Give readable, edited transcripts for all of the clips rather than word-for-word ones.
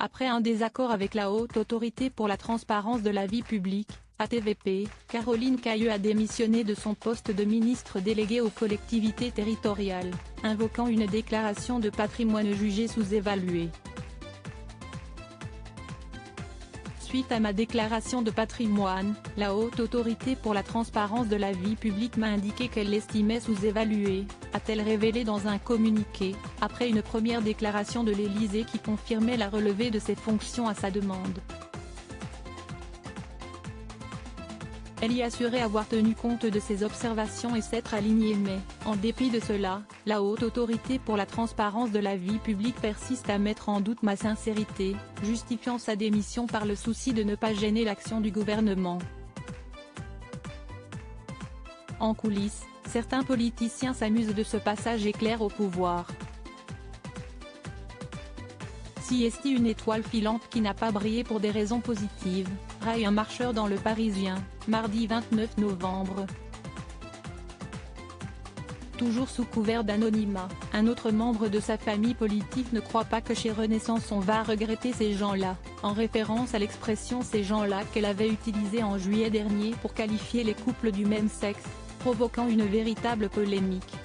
Après un désaccord avec la Haute Autorité pour la transparence de la vie publique, ATVP, Caroline Cayeux a démissionné de son poste de ministre déléguée aux collectivités territoriales, invoquant une déclaration de patrimoine jugée sous-évaluée. Suite à ma déclaration de patrimoine, la Haute Autorité pour la transparence de la vie publique m'a indiqué qu'elle l'estimait sous-évaluée, a-t-elle révélé dans un communiqué, après une première déclaration de l'Élysée qui confirmait la relevée de ses fonctions à sa demande. Elle y assurait avoir tenu compte de ses observations et s'être alignée mais, en dépit de cela, la Haute Autorité pour la transparence de la vie publique persiste à mettre en doute ma sincérité, justifiant sa démission par le souci de ne pas gêner l'action du gouvernement. En coulisses, certains politiciens s'amusent de ce passage éclair au pouvoir. Si est-il une étoile filante qui n'a pas brillé pour des raisons positives, raille un marcheur dans Le Parisien, mardi 29 novembre. Toujours sous couvert d'anonymat, un autre membre de sa famille politique ne croit pas que chez Renaissance on va regretter ces gens-là, en référence à l'expression ces gens-là qu'elle avait utilisée en juillet dernier pour qualifier les couples du même sexe, provoquant une véritable polémique.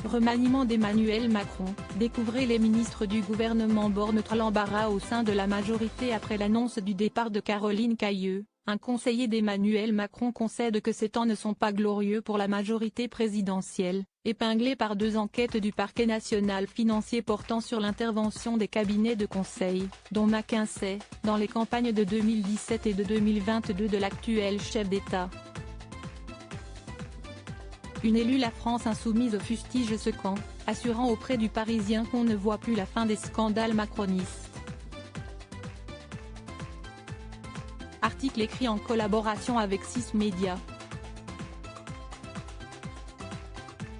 Remaniement d'Emmanuel Macron, découvrez les ministres du gouvernement Borne l'embarras au sein de la majorité après l'annonce du départ de Caroline Cayeux. Un conseiller d'Emmanuel Macron concède que ces temps ne sont pas glorieux pour la majorité présidentielle, épinglé par 2 enquêtes du parquet national financier portant sur l'intervention des cabinets de conseil, dont McKinsey, dans les campagnes de 2017 et de 2022 de l'actuel chef d'État. Une élue La France Insoumise fustige ce camp, assurant auprès du Parisien qu'on ne voit plus la fin des scandales macronistes. Article écrit en collaboration avec 6 médias.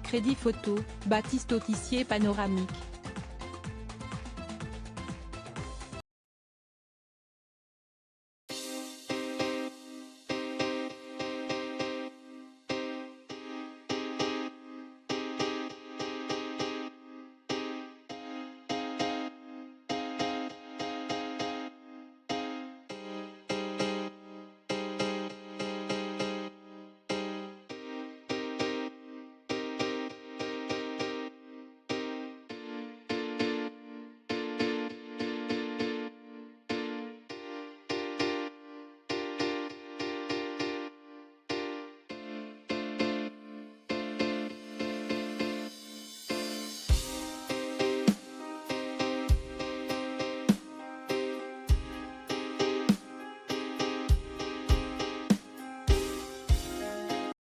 Crédit photo, Baptiste Autissier panoramique.